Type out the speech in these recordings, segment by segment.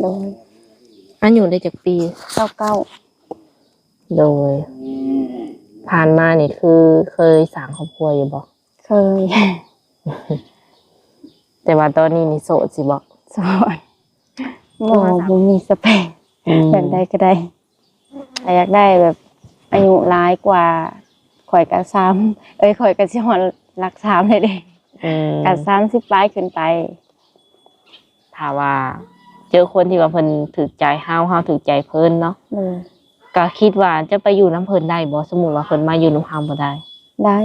โดยอันอยู่ได้จากปี29โดยผ่านมานี่คือเคยสร้างครอบครัวอยู่บ่เคย แต่ว่าตอนนี้นี่โสดสิบ่ โสดบ่มีสเปคแบบใดก็ได้แต่อยากได้แบบอายุหลายกว่าข่อยก็3ข่อยก็สิฮอดหลัก3เลยเด้ก็30ปลายขึ้นไปถ้าว่าเจอคนที่ว่าเพิ่นถูกใจเฮาถูกใจเพิ่นเนาะก็คิดว่าจะไปอยู่น้ำเพิ่นได้บ่สมมุติว่าเพิ่นมาอยู่น้ำเฮาบ่ได้ได้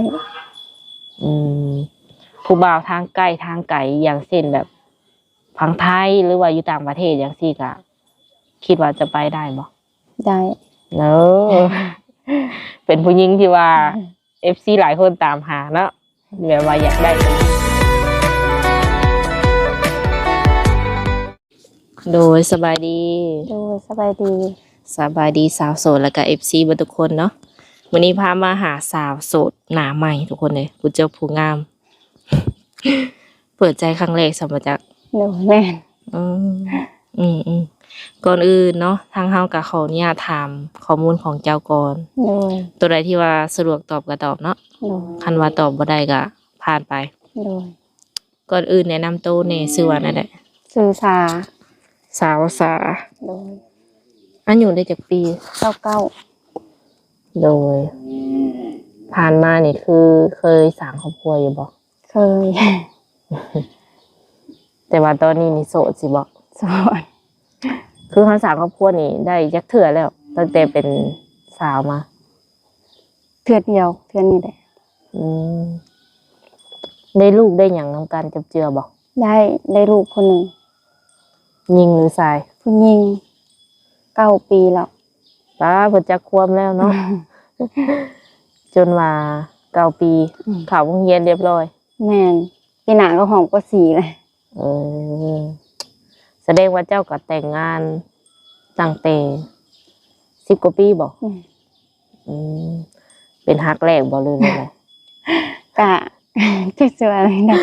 ผู้บ่าวทางใกล้ทางไกลอย่างเช่นแบบฝั่งไทยหรือว่าอยู่ต่างประเทศอย่างซี่ก็คิดว่าจะไปได้บ่ได้เป็นผู้หญิงที่ว่า FC หลายคนตามหาเนาะแบบว่าอยากได้โดยสบายดีสบายดีสาวโสดแล้วก็ FC เบิดทุกคนเนาะวันนี้พามาหาสาวโสดหน้าใหม่ทุกคนเลยผู้เจ้าผู้งาม เปิดใจครั้งแรกสำหรับจักแม่นก่อนอื่นเนาะทางเฮาก็ขออนุญาตถามข้อมูลของเจ้าก่อนตัวใดที่ว่าสะดวกตอบก็ตอบเนาะคันว่าตอบบ่ได้ก็ผ่านไปก่อนอื่นแนะนำตัวแน่ชื่อว่านั่นแหละชื่อสาวสาอันอยู่ได้จากปี29โดยผ่านมานี่คือเคยสร้างครอบครัวอยู่บ่เคย แต่ว่าตอนนี้นี่โสดสิบ่โสดคือเขาสร้างครอบครัวนี่ได้จักเทื่อแล้วตั้งแต่เป็นสาวมาเทื่อเดียวเทื่อนี้แหละได้ลูกได้หยังนำกันจับเจือบ่ได้ลูกคนหนึ่งหญิงหรือชายผู้หญิง9 ปีแล้วป้าเพิ่นจักควมแล้วเนาะ จนว่า9 ปีเข้าโรงเรียนเรียบร้อยแม่นปีหน้าก็หอมก็4เลยแสดงว่าเจ้าก็แต่งงานตั้งแต่10 กว่าปีบ่เป็นฮักแรกบ่เลยเลยกะจะสวยอะไรนะ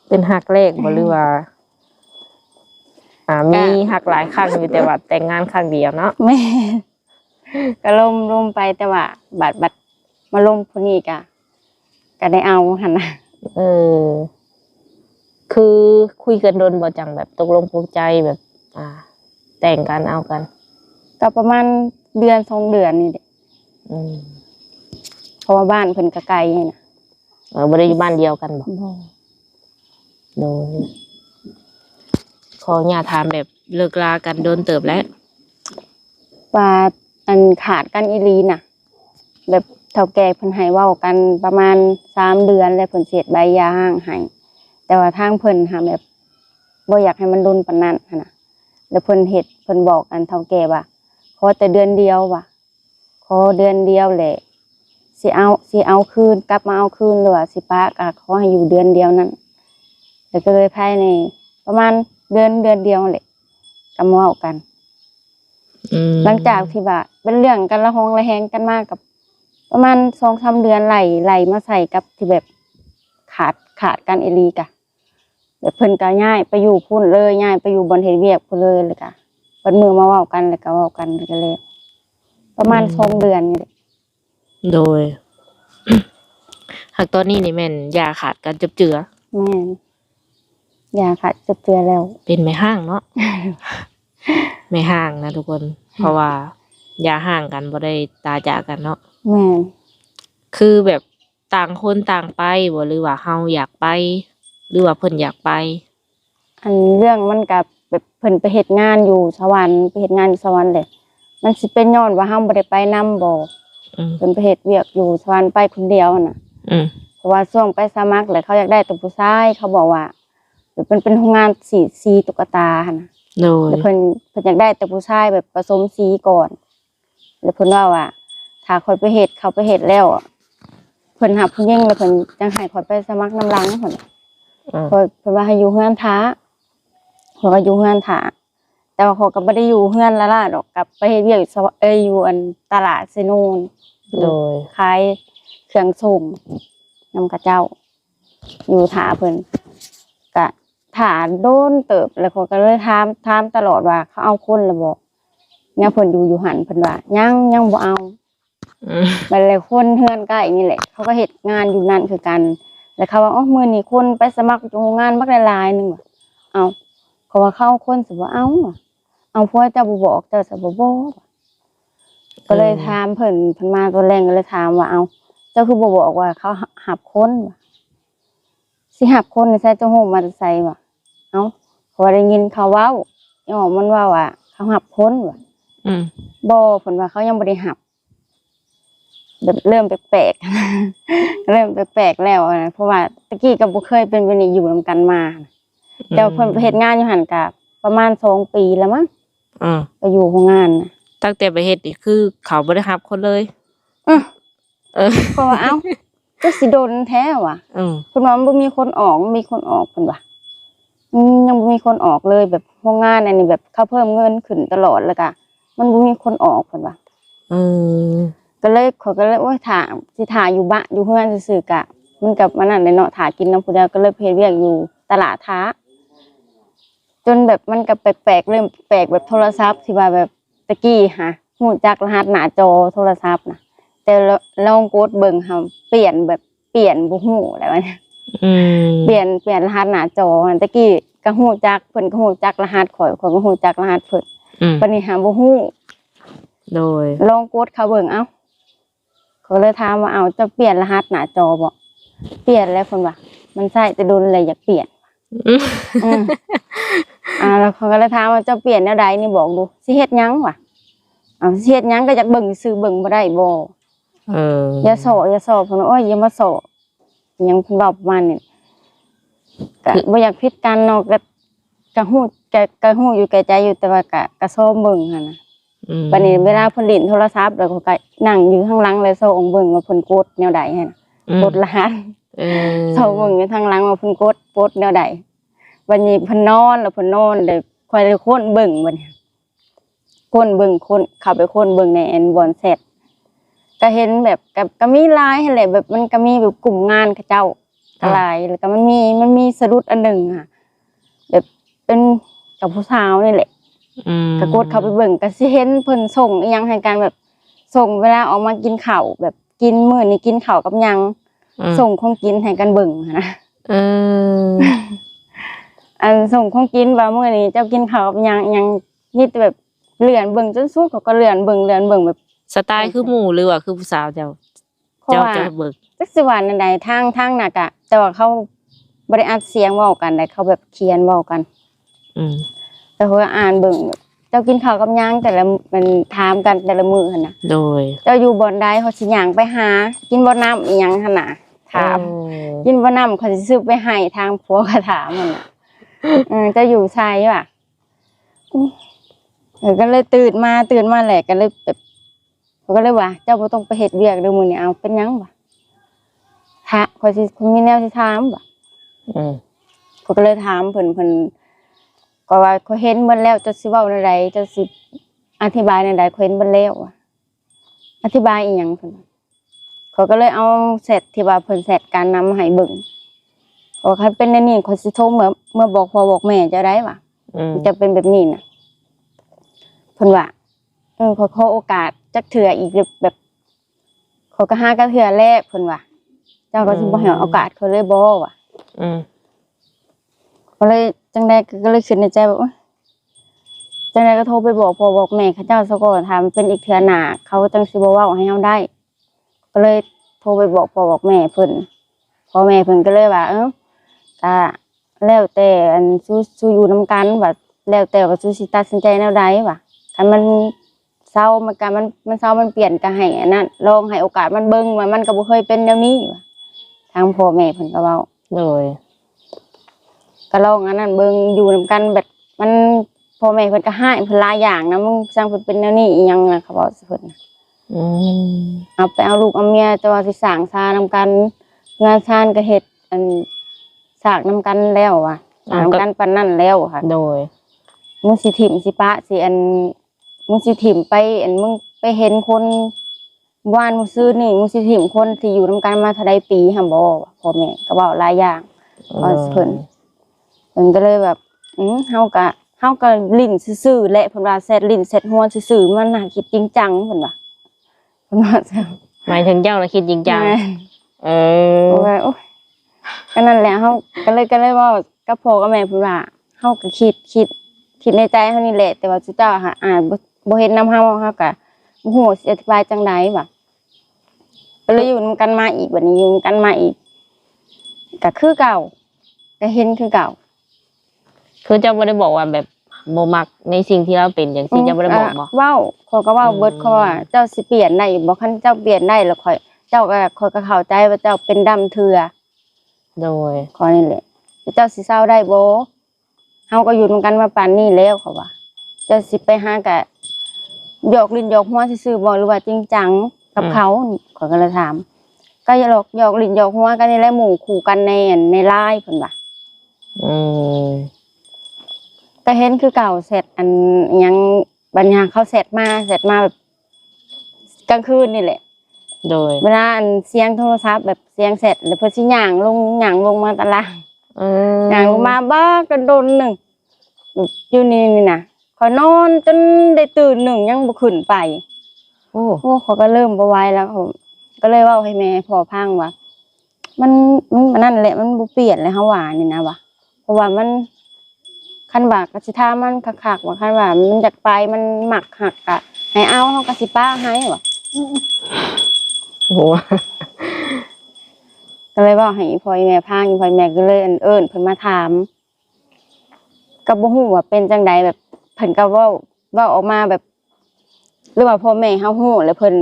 เป็นฮักแรกบ่หรือว่ามีฮักหลายครั้งอยู่แต่ว่าแต่งงานครั้งเดียวเนาะแม่ก็ล่มไปแต่ว่าบัดมาล่มคนนี้ก็ได้เอาหั่นน่ะคือคุยกันโดนบ่จังแบบตกลงปลงใจแบบแต่งกันเอากันก็ประมาณเดือน2 เดือนนี่แหละเพราะว่าบ้านเพิ่นก็ไกลน่ะบ่ได้อยู่บ้านเดียวกันบ่โดยขออย่าถามแบบเลิกลากันโดนเติบแล้วว่าอันขาดกันอีหลีน่ะแบบเฒ่าแก่เพิ่นให้เว้ากันประมาณ3 เดือนแล้วเพิ่นเสียใบหย่าร้างให้แต่ว่าทางเพิ่นหาแบบบ่อยากให้มันรุนปานนั้นหั่นน่ะแล้วเพิ่นบอกอันเฒ่าแก่ว่าขอแต่เดือนเดียวว่ะขอเดือนเดียวแหละสิเอาคืนกลับมาเอาคืนหรือว่าสิปะก็ขอให้อยู่เดือนเดียวนั้นแล้วก็เลยภายในประมาณเดือนเดียวแหละก็มาเว้ากันหลังจากที่ว่าเป็นเรื่องกันละหองละแหงกันมากกับประมาณ2-3 เดือนไหลมาใส่กับที่แบบขาดกันอีหลีกะแบบเพิ่นก็ย้ายไปอยู่พุ่นเลยย้ายไปอยู่บนเฮ็ดเวียกพุ่นเลยกะเปิดมือมาเว้ากันแล้วก็เว้ากันก็เลยประมาณ2 เดือนนี่แหละโดยหากตอนนี้นี่แม่นยาขาดกันจับเจือแม่นยาขาดจับเจือแล้วเป็นแม่ห้างเนาะ แม่ห้างนะทุกคนเพราะว่ายาห่างกันบ่ได้ตาจากกันเนาะแม่นคือแบบต่างคนต่างไปบ่หรือว่าเฮาอยากไปหรือว่าเพิ่นอยากไปอันเรื่องมันก็แบบเพิ่นไปเฮ็ดงานอยู่สวรรค์ไปเฮ็ดงานอยู่สวรรค์แหละมันสิเป็นย้อนว่าเฮาบ่ได้ไปนำบ่เพิ่นไปเฮ็ดเวียกอยู่สวรรค์ไปคนเดียวน่ะเพราะว่าช่วงไปสมัครแล้วเขาอยากได้แต่ผู้ชายเขาบอกว่าเป็นโรงงานสีตุ๊กตาหั่นน่ะแล้วเพิ่นอยากได้แต่ผู้ชายแบบผสมสีก่อนแล้วเพิ่นว่าถ้าค่อยไปเฮ็ดเขาไปเฮ็ดแล้วเพิ่นรับผู้หญิงแล้วเพิ่นจังให้ค่อยไปสมัครนำหลังเพิ่นเพิ่นว่าให้อยู่เฮือนท้าเพิ่นว่าอยู่เฮือนท้าแต่ว่าเขาก็บ่ได้อยู่เฮือนละล่ะดอกกลับไปเฮ็ดเวียกอยู่อันตลาดเซโนนโดยขายเครื่องส้มนำกระเจ้าอยู่ท้าเพิ่นก็ ถาโดนเติบแล้วเขาก็เลยถามตลอดว่าเขาเอาคนแล้วบ่เนี่ยเพิ่นอยู่หันเพิ่นว่ายังบ่เอาบัดแล้วคนเฮือนใกล้นี่แหละเขาก็เฮ็ดงานอยู่นั่นคือกันแล้วเขาว่าอ๋อมื้อนี้คนไปสมัครอยู่โรงงานบักหลายๆนึงว่ะเอาเขาว่าเข้าคนสิบ่เอาว่ะเอาเพราะว่าเจ้าบ่บอกเจ้าสิบ่บอกว่ะก็เลยถามเพิ่นมาตัวแรงก็เลยถามว่าเอาเจ้าคือบ่บอกว่าเขาหับคนว่ะสิหับคนนี่ใส่เจ้าโฮมมาใส่ว่ะเอาเขาได้ยินเขาเว้าอีหอมมันว่าว่าเขาหับคนว่ะบ่เพิ่นว่าเขายังบ่ได้หับแบบเริ่มแปลกๆ เริ่มแปลกๆแล้วนะเพราะว่าตะกี้ก็บ่เคยเป็นแบบนี้อยู่นำกันมาแต่เพิ่นไปเฮ็ดงานอยู่หั่นก็ประมาณ2 ปีแล้วมั้งไปอยู่โรงงานน่ะตั้งแต่ไปเฮ็ดนี่คือเขาบ่ได้รับคนเลยเพราะว่าเอ้าจักสิโดนแท้ว่ะเพิ่นว่ามันบ่มีคนออกมีคนออกเพิ่นว่ายังบ่มีคนออกเลยแบบโรงงานอันนี้แบบเขาเพิ่มเงินขึ้นตลอดแล้วก็มันบ่มีคนออกเพิ่นว่าก็เลยเขาก็เลยโอ๊ยถ่าสิถ่าอยู่บ้านอยู่เฮือนซื่อๆกะมันกับมันนั่นเนาะถ่ากินน้ำผู้เดียวก็เลยเฮ็ดเวียกอยู่ตลาดท้าจนแบบมันก็แปลกๆเริ่มแปลกแบบโทรศัพท์ที่ว่าแบบตะกี้ฮะฮู้จักรหัสหน้าจอโทรศัพท์น่ะแต่ลองกดเบิ่งค่ะเปลี่ยนบ่ฮู้แล้วเนี่ยเปลี่ยนรหัสหน้าจอตะกี้ก็ฮู้จักเพิ่นก็ฮู้จักรหัสข่อยก็ฮู้จักรหัสเพิ่นบัดนี้หาบ่ฮู้โดยลองกดเขาเบิ่งเอ้าเขาเลยถามว่าเอาจะเปลี่ยนรหัสหน้าจอบ่เปลี่ยนแล้วเพิ่นว่ามันใช่แต่โดนอะไรอยากเปลี่ยนแล้วเขาก็เลยถามว่าจะเปลี่ยนแนวใดนี่บอกดูสิเฮ็ดหยังวะเอาสิเฮ็ดหยังก็อยากเบิ่งซื่อเบิ่งบ่ได้บ่อย่าโสเพิ่นว่าโอ้ยอย่ามาโสหยังเพิ่นบอกประมาณนี้ก็บ่อยากผิดกันเนาะก็ฮู้อยู่แก่ใจอยู่แต่ว่าก็ซ้อมเบิ่งหั่นน่ะบัดนี้เวลาเพิ่นเล่นโทรศัพท์แล้วก็นั่งอยู่ข้างหลังเลยส่องเบิ่งว่าเพิ่นกดแนวใดหั่นกดรหัสส่องเบิ่งอยู่ทางหลังว่าเพิ่นกดแนวใดบัดนี้เพิ่นนอนแล้วเพิ่นนอนเลยค่อยได้ค้นเบิ่งบัดนี้ค้นเบิ่งเข้าไปค้นเบิ่งในแอนบอนแซดก็เห็นแบบก็มีไลน์หั่นแหละแบบมันก็มีแบบกลุ่มงานเขาเจ้าหลายแล้วก็มันมีสรุปอันนึงค่ะแบบเป็นกับผู้สาวนี่แหละก็กดเข้าไปเบิ่งก็สิเห็นเพิ่นส่งอีหยังให้กันแบบส่งเวลาออกมากินข้าวแบบกินมื้อนี้กินข้าวกับหยังส่งของกินให้กันเบิ่งนะส่งของกินว่ามื้อนี้เจ้ากินข้าวกับหยังมีแต่แบบเลื่อนเบิ่งจนสุดเขาก็เลื่อนเบิ่งแบบสไตล์คือหมู่หรือว่าคือผู้สาวเจ้าจะเบิ่งจักสิว่าอันใดทางน่ะก็แต่ว่าเขาบ่ได้อัดเสียงเว้ากันได้เขาแบบเขียนเว้ากันแต่เขาอ่านเบิ่งเจ้ากินข้าวกับหยังแต่ละมันถามกันแต่ละมื้อหั่นน่ะโดยเจ้าอยู่บ่อนใดเขาสิย่างไปหากินบ่น้ำอีหยังหั่นน่ะถามกินบ่น้ำเขาสิซื้อไปให้ทางผัวก็ถามหั่นน่ะเจ้าอยู่ไสว่ะก็เลยตื่นมาแหละก็เลยแบบเขาก็เลยว่าเจ้าบ่ต้องไปเฮ็ดเวียกเด้อมื้อนี้เอาเป็นหยังวะถ้าข้อยสิมีแนวสิถามว่ะเขาก็เลยถามเพิ่นก็ว่าเขาเห็นเบิ่แล้วจะสิเว้าแนวใดจะสิอธิบายแนวใดเขาเห็นเบิ่แล้วอธิบายอีหยังเพิ่นเขาก็เลยเอาเสร็จที่ว่าเพิ่นเสร็จการนำให้เบิ่งเขาคันเป็นแนวนี้เขาสิโทรเมื่อบอกพ่อบอกแม่จะได้ว่ะจะเป็นแบบนี้น่ะเพิ่นว่าขอโอกาสจักเทื่ออีกแบบเขาก็หากันเทื่อแรกเพิ่นว่าเจ้าก็สิบ่ให้โอกาสเขาเลยบ่ว่ะก็เลยจังได๋ก็เลยคิดในใจว่าจังได๋ก็โทรไปบอกพ่อบอกแม่เขาเจ้าซะก่อนถามเป็นอีกเทื่อหน้าเขาจังสิบ่เว้าให้เฮาได้ก็เลยโทรไปบอกพ่อบอกแม่เพิ่นพ่อแม่เพิ่นก็เลยว่าก็แล้วแต่อันสู้อยู่นำกันว่าแล้วแต่ว่าสู้สิตัดสินใจแนวใดว่าคันมันเศร้ามันเศร้ามันเปลี่ยนก็ให้อันนั้นลองให้โอกาสมันเบิ่งว่ามันก็บ่เคยเป็นแนวนี้ว่าทางพ่อแม่เพิ่นก็เว้าโดยก็ลองอันนั้นเบิ่งอยู่นำกันแบบมันพ่อแม่เพิ่นก็ให้เพิ่นหลายอย่างนะมึงสร้างเพิ่นเป็นแนวนี้อีหยังน่ะเขาเว้าสิเพิ่นเอาไปเอาลูกเอาเมียแต่ว่าสิสร้างซานำกันงานชานก็เฮ็ดอันสร้างนำกันแล้วว่ะสร้างนำกันปานนั้นแล้วค่ะโดยมึงสิถิ่มสิปะสิอันมึงสิถิ่มไปอันมึงไปเห็นคนว่านมึงซื้อนี่มึงสิถิ่มคนที่อยู่นำกันมาเท่าใดปีหั่นบ่พ่อแม่ก็เว้าหลายอย่างเพิ่น พิ่นก็เลยแบบเฮาก็ลิ้นซื่อๆแหละเพิ่นว่าแซดลิ้นแซดหัวซื่อๆมันน่าคิดจริงจังเพิ่นว่าหมายถึงเจ้าน่ะคิดจริงจังเออว่าโอ๊ยก็นั่นแหละเฮาก็เลยเว้ากับพ่อกับแม่เพิ่นว่าเฮาก็คิดในใจเฮานี่แหละแต่ว่าสุเจ้าค่ะบ่เฮ็ดนำเฮาก็บ่ฮู้สิอธิบายจังไดว่าก็เลยอยู่นำกันมาอีกบัดนี้อยู่นำกันมาอีกก็คือเก่าก็เห็นคือเก่า คือเจ้าบ่ได้บอกว่าแบบบ่มักในสิ่งที่เราเป็นจังซี่เจ้าบ่ได้บอกบ่เว้าข้อยก็เว้าเบิดข้อว่าเจ้าสิเปลี่ยนได้บ่คันเจ้าเปลี่ยนได้แล้วข้อยก็เข้าใจว่าเจ้าเป็นดำเทื่อโดยข้อนี่แหละเจ้าสิเศร้าได้บ่เฮาก็อยู่นำกันมาปานนี้แล้วเขาว่าเจ้าสิไปหากะหยอกลิ้นหยอกหัวซื่อๆบ่หรือว่าจริงจังกับเขาข้อยก็เลยถามก็อย่าหยอกลิ้นหยอกหัวกันนี่แหละหมู่คู่กันในไลน์เพิ่นว่าก็เห็นคือเก่าเสร็จอันยังบัญญัติเขาเสร็จมาแบบกลางคืนนี่แหละโดยเวลาอันเสียงโทรศัพท์แบบเสียงเสร็จแล้วเพิ่นสิย่างลงมาตารางย่างลงมาบ้ากระโดนหนึ่งอยู่นี่นะขอนอนจนได้ตื่นหนึ่งยังบ่ขึ้นไปโอ้เขาก็เริ่มบ่ไหวแล้วเขาก็เลยเว้าให้แม่พ่อพังว่ามันนั่นแหละมันบ่เปลี่ยนเลยเฮาว่านี่นะว่ะเพราะว่ามันคันว่ากสิท่ามันคักๆว่าคันว่ามันอยากไปมันหมักหักกะให้เอาเฮาก็สิป้าให้ว่ะโหก็เลยเว้าให้พ่อแม่พังพ่อแม่ก็เลยเอิ้นเพิ่นมาถามก็บ่ฮู้ว่าเป็นจังใดแบบเพิ่นก็เว้าออกมาแบบหรือว่าพ่อแม่เฮาฮู้แล้วเพิ่น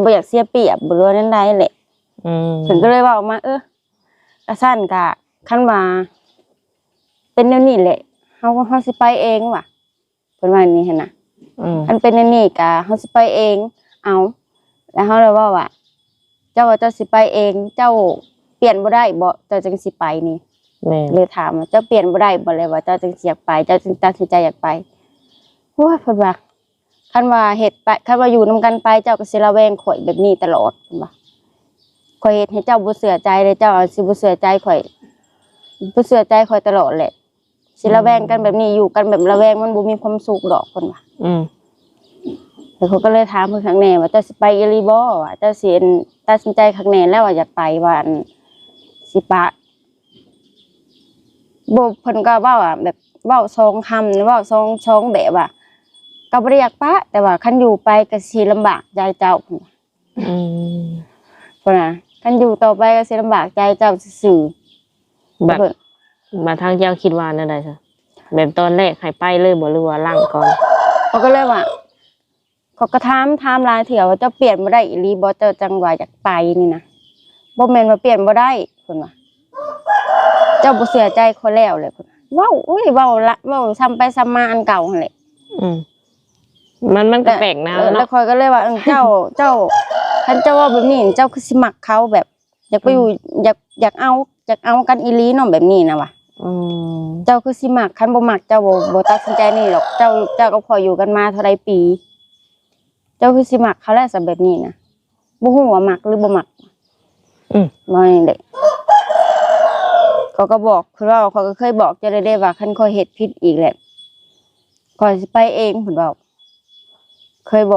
บ่อยากเสียเปรียบบ่รู้นั่นใดแหละเพิ่นก็เลยเว้าออกมากะซั่นกะคันว่าเป็นแนวนี้แหละเฮาสิไปเองว่ะเพิ่นว่าอย่างนี้หั่นน่ะคันเป็นแนวนี้กะเฮาสิไปเองเอาแล้วเฮาเลยว่าเจ้าว่าเจ้าสิไปเองเจ้าเปลี่ยนบ่ได้บ่เจ้าจังสิไปนี่เลยถามว่าเจ้าเปลี่ยนบ่ได้บ่เลยว่าเจ้าจังสิอยากไปเจ้าจึงตัดสินใจอยากไปโอ้ยเพิ่นว่าคันว่าเฮ็ดไปคันว่าอยู่นำกันไปเจ้าก็สิระแวงข่อยแบบนี้ตลอดเพิ่นว่าข่อยเฮ็ดให้เจ้าบ่เชื่อใจเลยเจ้าสิบ่เชื่อใจข่อยบ่เชื่อใจข่อยตลอดแหละสิระแวงกันแบบนี้อยู่กันแบบระแวงมันบ่มีความสุขดอกเพิ่นว่าแล้วเขาก็เลยถามเพิ่นครั้งแน่ว่าเจ้าสิไปอีหลีบ่ว่าเจ้าสิตัดสินใจครั้งแน่แล้วว่าอยากไปว่าสิปะบ่เพิ่นก็เว้าแบบเว้า2คำเว้า2แบบว่าก็บ่ได้อยากปะแต่ว่าคันอยู่ไปก็สิลำบากใจเจ้าเพิ่นน่ะคันอยู่ต่อไปก็สิลำบากใจเจ้าซื่อแบบมาทางเจ้าคิดว่าแนวใดซะแบบตอนแรกให้ไปเลยบ่หรือว่าหลังก่อนเขาก็เลยว่าเขาก็ถามหลายเที่ยวว่าเจ้าเปลี่ยนบ่ได้อีหลีบ่เจ้าจังว่าอยากไปนี่นะบ่แม่นว่าเปลี่ยนบ่ได้เพิ่นว่าเจ้าบ่เสียใจคนแล้วเลยเพิ่นเว้าอุ้ยเว้าละเว้าซ้ำไปซ้ำมาอันเก่าหั่นแหละมันก็แปลกนะแล้ววค่อยก็เลยว่าเจ้าคันเจ้าว่าแบบนี้เจ้าคือสิมักเขาแบบอยากไปอยู่อยากเอากันอีหลีเนาะแบบนี้นะว่ะเจ้าคือสิมักคันบ่มักเจ้าบ่ตัดสินใจนี่หรอกเจ้าก็พออยู่กันมาเท่าใดปีเจ้าคือสิมักเขาแล้วซะแบบนี้นะบ่ฮู้ว่ามักหรือบ่มักว่าจังได๋เขาก็บอกคือว่าเขาก็เคยบอกเจ้าได้ว่าคันข้อยเฮ็ดผิดอีกแหละข้อยสิไปเองเพิ่นบอกเคยเ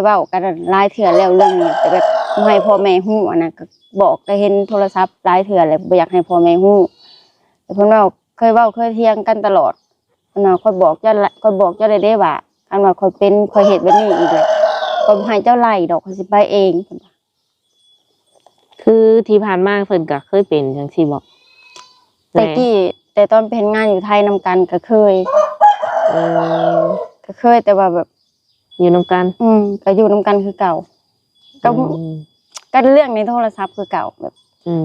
ว้ากันหลายเทื่อแล้วเรื่องนี้แต่แบบบ่ให้พ่อแม่ฮู้อันนั้นก็บอกก็เห็นโทรศัพท์หลายเทื่อแล้วบ่อยากให้พ่อแม่ฮู้แต่เพิ่นเคยเถียงกันตลอดเพิ่นว่าข้อยบอกเจ้าได้ว่าคันว่าข้อยเฮ็ดแบบนี้อีกแหละข้อยบ่ให้เจ้าไล่ดอกข้อยสิไปเองเพิ่นว่าคือที่ผ่านมาเพิ่นก็เคยเป็นจังซี่บ่แต่ตอนเป็นงานอยู่ไทยนำกันก็เคยแต่ว่าแบบอยู่นำกันก็อยู่นำกันคือเก่าก็เรื่องในโทรศัพท์คือเก่าแบบ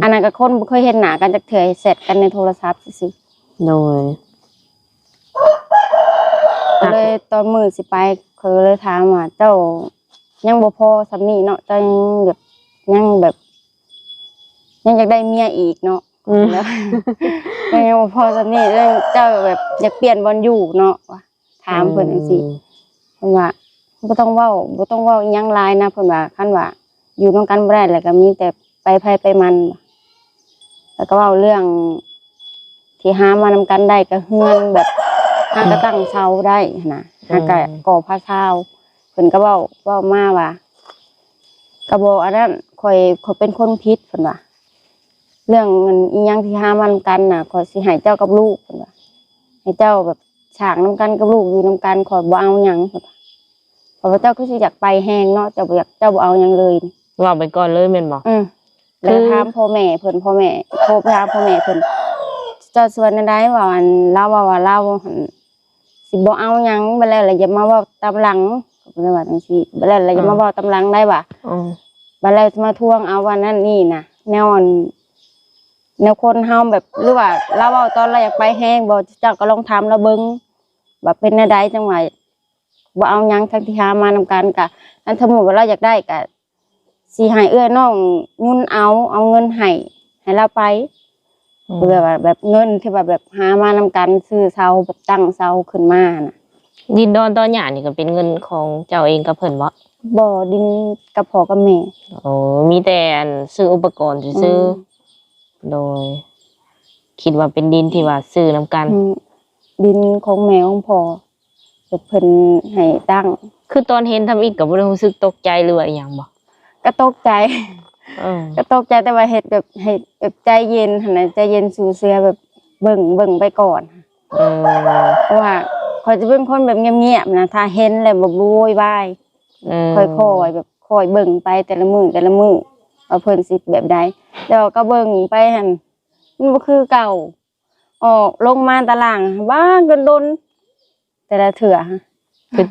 อันนั้นก็คนบ่เคยเห็นหน้ากันจักเทื่อเสร็จกันในโทรศัพท์ซื่อๆโดยเลยตอนมื้อสิไปเขาเลยถามว่าเจ้ายังบ่พอสำนี้เนาะเจ้ายังอยากได้เมียอีกเนาะแล้วยังบ่พอสำนี้เจ้าแบบอยากเปลี่ยนบ่อนอยู่เนาะว่าถามเพิ่นจังซี่เพิ่นว่าบ่ต้องเว้าอีหยังหลายนะเพิ่นว่าคันว่าอยู่นำกันบ่ได้แล้วก็มีแต่ไปไผไปมันแล้วก็เว้าเรื่องที่ ที่หามานำกันได้ก็เฮือนแบบหาก็ตั้งเสาได้นะหาก็ก่อผ้าเช้าเพิ่นก็เว้ามาว่าก็บอกอันนั้นข่อยเป็นคนผิดเพิ่นว่าเรื่องเงินอีหยังที่หามานำกันน่ะข่อยสิให้เจ้ากับลูกเพิ่นว่าให้เจ้าแบบฉากนำกันกับลูกอยู่นำกันข่อยบ่เอาหยังเพิ่นว่าเพราะว่าเจ้าคือสิอยากไปแฮงเนาะเจ้าบ่เอาหยังเลยว่าไปก่อนเลยแม่นบ่แล้วถามพ่อแม่เพิ่นพ่อแม่โทรไปถามพ่อแม่เพิ่นเจ้าส่วนใดว่าอันเราว่าเราสิบ่เอาหยังบ่แล้วอย่ามาเว้าตามหลังเพิ่นว่าจังซี่บ่แล้วอย่ามาเว้าตามหลังได้ว่าบ่แล้วมาทวงเอาว่านั่นนี่น่ะแนวคนเฮาแบบหรือว่าเราเว้าตอนเราอยากไปแฮงบ่เจ้าก็ลองถามเราเบิ่งว่าเป็นแนวใดจังว่าบ่เอาหยังทั้งที่หามานำกันก็อันสมมุติว่าเราอยากได้ก็สิให้เอื้อน้องยุ่นเอาเงินให้เราไปแบบเงินที่แบบหามานำกันซื้อเสาแบบตั้งเสาขึ้นมาน่ะดินดอนตอนหญ้านี่ก็เป็นเงินของเจ้าเองกับเพิ่นบ่ดินกับพ่อกับแม่โอ้มีแต่อันซื้ออุปกรณ์ซื้อโดยคิดว่าเป็นดินที่ว่าซื้อนำกันดินของแม่ของพ่อแบบเพิ่นให้ตั้งคือตอนเห็นทำอีกก็บ่ได้รู้สึกตกใจหรือว่าอีหยังบ่ก็ตกใจก็ตกใจแต่ว่าเฮ็ดแบบใจเย็นหั่นน่ะใจเย็นสู่เสือแบบเบิ่งไปก่อนเพราะว่าเขาจะเป็นคนแบบเงียบๆนะถ้าเห็นแล้วบ่โวยวายค่อยๆแบบค่อยเบิ่งไปแต่ละมื้อว่าเพิ่นสิแบบใดแล้วก็เบิ่งไปหั่นมันบ่คือเก่าออกลงมาตารางบ้างโดนแต่ละเถื่อคือ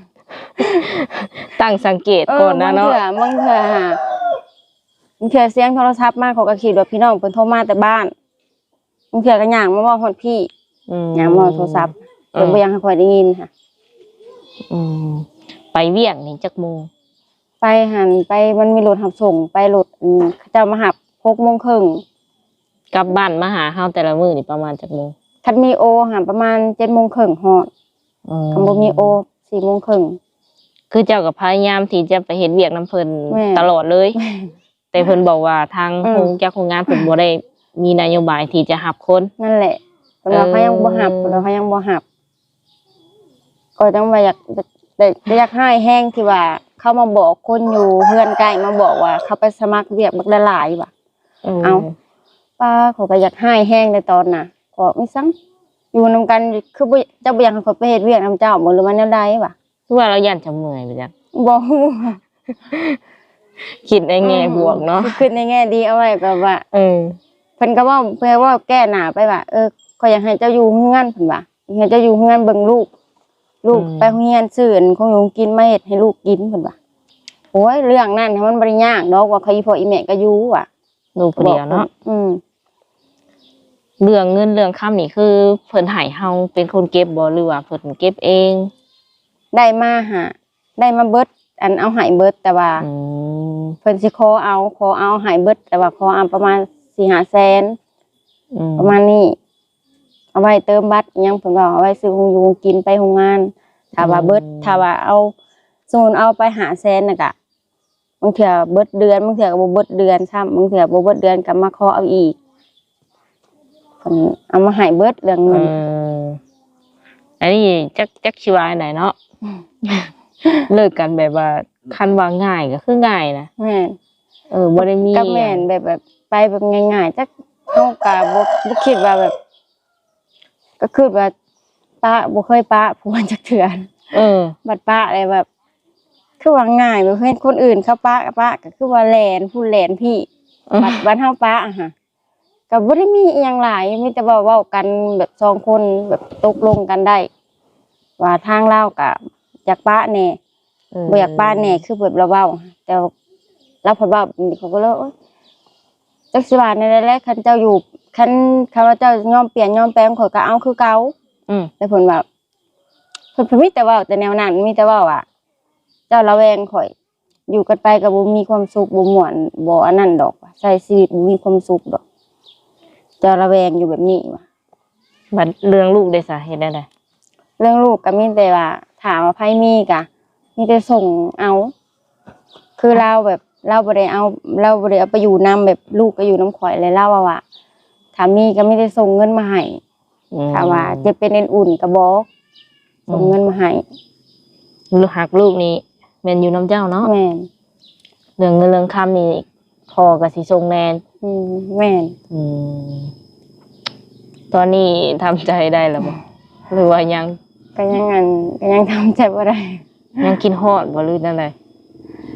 ตั้งสังเกตก่อนนะเนาะบางเถื่อเสียงโทรศัพท์มาเขาก็คิดว่าพี่น้องเพิ่นโทรมาแต่บ้านบางเถื่อก็ย่างมาว่าฮอดพี่ย่างมาโทรศัพท์เพิ่นบ่อยากให้ข่อยได้ยินค่ะไปเวียงนี่จักโมงไปหั่นไปมันมีรถรับส่งไปรถเขาเจ้ามารับ 6:30 น.กลับบ้านมาหาเฮาแต่ละมื้อนี่ประมาณจักโมงคันมีโอหั่นประมาณ 7:30 น.ฮอดคันบ่มีโอ 4:30 น.คือเจ้าก็พยายามที่จะไปเฮ็ดเวียกนำเพิ่นตลอดเลยแต่เพิ่นบอกว่าทางโรงจักโรงงานเพิ่นบ่ได้มีนโยบายที่จะรับคนนั่นแหละเพิ่นว่าเขายังบ่รับก็ต้องว่าอยากให้แห้งที่ว่าเขามาบอกคนอยู่เฮือนใกล้มาบอกว่าเขาไปสมัครเวียกบักหลายว่ะเอาป้าเขาก็อยากให้แห้งในตอนน่ะก็มีซังอยู่นำกันคือบ่เจ้าบ่อยากให้เขาไปเฮ็ดเวียกนำเจ้าบ่หรือว่าแนวใดว่ะคือว่าเราย่านจะเมื่อยไปจักบ่ฮู้คิดในแง่บวกเนาะคิดในแง่ดีเอาไว้แบบว่าเพิ่นก็ว่าเพิ่นว่าแก้หน้าไปว่าก็อยากให้เจ้าอยู่เฮือนเพิ่นว่าให้เจ้าอยู่เฮือนเบิ่งลูกไปโรงเรียนซื้อของอยู่กินมาเฮ็ดให้ลูกกินเพิ่นว่าโอ้ยเรื่องนั้นมันบ่ได้ยากดอกว่าเขาอีพ่ออีแม่ก็อยู่ว่ะลูกผู้เดียวเนาะเรื่องเงินเรื่องค่ำนี่คือเพิ่นให้เฮาเป็นคนเก็บบ่หรือว่าเพิ่นเก็บเองได้มาเบิดอันเอาให้เบิดแต่ว่าเพิ่นสิขอเอาให้เบิดแต่ว่าขอเอาประมาณ 4-5 แสนประมาณนี้เอาไว้เติมบัตรยังเพิ่นว่าเอาไว้ซื้อของอยู่กินไปโรงงานถ้าว่าเบิดถ้าว่าเอาสมมุติเอาไป5 แสนน่ะก็บางเทื่อเบิดเดือนบางเทื่อก็บ่เบิดเดือนซ้ำบางเทื่อบ่เบิดเดือนก็มาขอเอาอีกเพิ่นเอามาให้เบิดเรื่องเงินอันนี้จักสิว่าไหนเนาะเลิกกันแบบว่าคันว่าง่ายก็คือง่ายนะแม่นบ่ได้มีก็แม่นแบบไปแบบง่ายๆจักเฮาก็บ่คิดว่าแบบก็คือว่าป้าบ่เคยป้าผัวจักเทื่อบัดป้าอะไรแบบคือว่าง่ายแบบเฮ็ดคนอื่นเขาป้าก็คือว่าแหลนผู้แหลนพี่บัดเฮาป้าอะค่ะก็บ่ได้มีอีหยังหลายมีแต่ว่าเว้ากันแบบ2 คนแบบตกลงกันได้ว่าทางเราก็อยากป้าแน่บ่อยากป้าแน่คือแบบเราเว้าแต่เราเพิ่นว่าเขาก็เลยจักสิว่าในแรกคันเจ้าอยู่คันว่าเจ้ายอมเปลี่ยนยอมแปลงข่อยก็เอาคือเก่าแต่เพิ่นว่าเพิ่นมีแต่เว้าแต่แนวนั้นมีแต่เว้าว่าเจ้าระแวงข่อยอยู่กันไปก็บ่มีความสุขบ่ม่วนบ่อันนั้นดอกใช้ชีวิตบ่มีความสุขดอกเจ้าระแวงอยู่แบบนี้ว่ะบัดเรื่องลูกได้ซะเฮ็ดได้เรื่องลูกก็มีแต่ว่าถามว่าไผมีก็มีแต่ส่งเอาคือเราแบบเราบ่ได้เอาไปอยู่นำแบบลูกก็อยู่น้ำข่อยเลยเล่าว่าถ้ามีก็ไม่ได้ส่งเงินมาให้ ถ้าว่าจะเป็นอุ่นๆก็บอกส่งเงินมาให้ ลูกหักลูกนี่แม่นอยู่น้ำเจ้าเนาะ แม่น เรื่องเงินเรื่องคำนี่พ่อก็สิส่งแม่น แม่น ตอนนี้ทำใจได้แล้วบ่หรือว่ายัง ก็ยังทำใจบ่ได้ ยังกินฮอดบ่หรือนั่นแหละ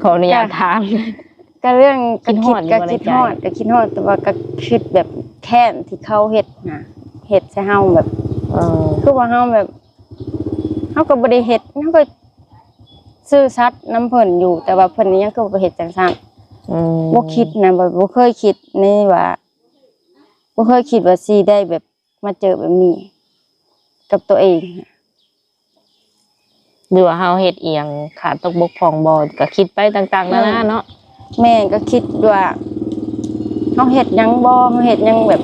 ขออนุญาตถาม ก็เรื่อง คิดฮอดอยู่ ก็ บ่ใน คิด ใจ ฮอดก็คิดฮอดแต่ว่าก็คิดแบบแค้นที่เขาเฮ็ดนะเฮ็ดใส่เฮาแบบ คือว่าเฮาแบบเฮาก็บ่ได้เฮ็ดเฮาก็ซื่อสัตย์นำเพิ่นอยู่ แต่ว่าเพิ่นนี่ยังคือบ่เฮ็ดจังซั่นบ่คิดนะบ่เคยคิดนี่ว่าบ่เคยคิดว่าสิได้แบบมาเจอแบบนี้ กับตัวเอง หรือว่าเฮาเฮ็ดอีหยังขาดตกบกพร่องบ่ก็คิดไปต่างๆนานาเนาะ แม่ก็คิดว่าเฮาเฮ็ดหยังบ่เฮาเฮ็ดหยังแบบ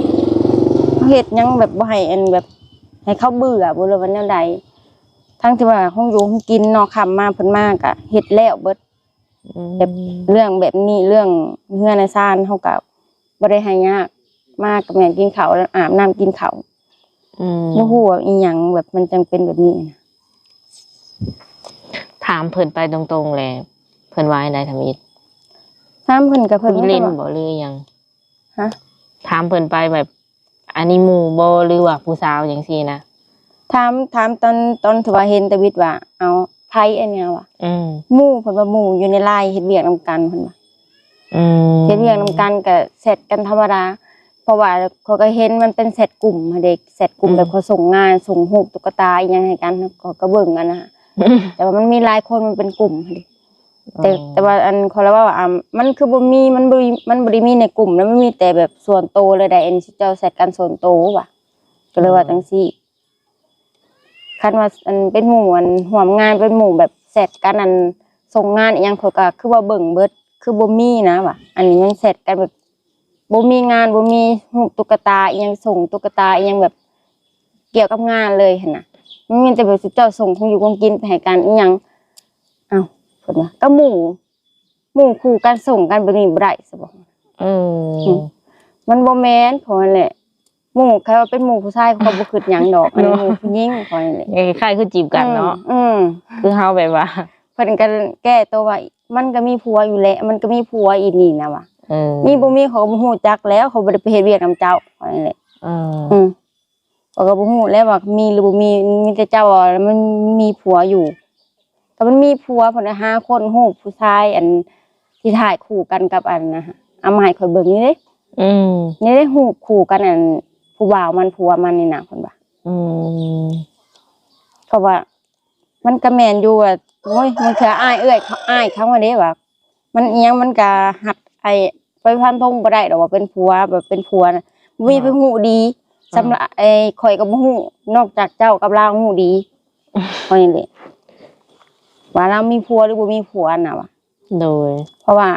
เฮาเฮ็ดหยังแบบบ่ให้อันแบบ ให้เขาเบื่อบ่รู้ว่าแนวใดทั้งที่ว่าห้องอยู่ห้องกินเนาะค่ำมาเพิ่นมากะเฮ็ดแล้วเบิดแบบเรื่องแบบนี้เรื่องเฮือนในซ่านเฮาก็บ่ได้ให้ยากมากกับแม่กินข้าวแล้วอาบน้ำกินข้าวบ่ฮู้ว่าอีหยังแบบมันจังเป็นแบบนี้นะ ถามเพิ่นไปตรงๆแหละเพิ่นว่าให้ได้ทำอีก ถามเพิ่นก็เพิ่น คุยเล่นบ่หรือหยัง ฮะ ถามเพิ่นไปแบบอันนี้หมู่บ่หรือว่าผู้สาวจังซี่นะ ถามตอนที่ว่าเห็นแต่วิทย์ว่าเอาไผอันเนี้ยว่ะ หมู่เพิ่นว่าหมู่อยู่ในไลน์เฮ็ดเวียกนำกันเพิ่นว่าเฮ็ดเวียกนำกันก็เสร็จกันธรรมดาเพราะว่าเขาก็เห็นมันเป็นเสร็จกลุ่มเด็กเสร็จกลุ่มแบบเขาส่งงานส่งรูปตุ๊กตาอีหยังให้กันก็เบิ่งกันนะแต่ว่ามันมีหลายคนมันเป็นกลุ่มแต่ว่าอันเขาเรียกว่ามันคือบ่มีมันบ่ได้มีในกลุ่มแล้วมันมีแต่แบบส่วนโตวเลยได้อันเจ้าเสร็จกันส่วนโตวว่ะก็เลยว่าจังซี่คันว่าอันเป็นหมู่อันร่วมงานเป็นหมู่แบบเสร็จกันอันส่งงานอีหยังเขาก็คือว่าเบิ่งเบิดคือบ่มีนะว่ะอันนี้มันเสร็จกันแบบบ่มีงานบ่มีรูปตุ๊กตาอีหยังส่งตุ๊กตาอีหยังแบบเกี่ยวกับงานเลยหั่นน่ะมันมีแต่แบบเจ้าส่งของอยู่ของกินไปให้กันอีหยังอ้าวเพิ่นว่าก็หมู่คู่กันส่งกันบ่นี่บ่ได้ซะบ่มันบ่แม่นเพราะนั่นแหละหมู่ใครว่าเป็นหมู่ผู้ชายเขาบ่คิดหยังดอกอันนี้หมู่ผู้หญิงเพราะนั่นแหละคล้ายๆคือจีบกันเนาะคือเฮาแบบว่าเพิ่นก็แก้ตัวว่ามันก็มีผัวอยู่แล้วมันก็มีผัวอีนี่นะว่ะมีบ่มีเขาก็บ่ฮู้จักแล้วเขาบ่ได้ไปเฮ็ดเวียกนำเจ้าว่านั่นแหละเขาก็บ่ฮู้แล้วว่ามีหรือบ่มีแต่เจ้าว่ามันมีผัวอยู่แต่มันมีผัวเพิ่นหาคนฮู้ผู้ชายอันที่ถ่ายคู่กันกับอันนะฮะเอามาให้ข่อยเบิ่งนี่เด้นี่ได้ฮู้คู่กันอันผู้บ่าวมันผัวมันนี่น่ะเพิ่นว่าเขาว่ามันก็แม่นอยู่ว่าโอ้ยมันคืออ้ายเขาว่าเด้ว่ามันอีหยังมันก็หัดไปพันธงบ่ได้ดอกว่าเป็นผัวแบบเป็นผัวน่ะบ่มีเพิ่นฮู้ดีสำหรับข่อยก็บ่ฮู้นอกจากเจ้ากับเราฮู้ดีเพราะนี่แหละว่าเรามีผัวหรือบ่มีผัวน่ะว่ะโดยเพราะว่า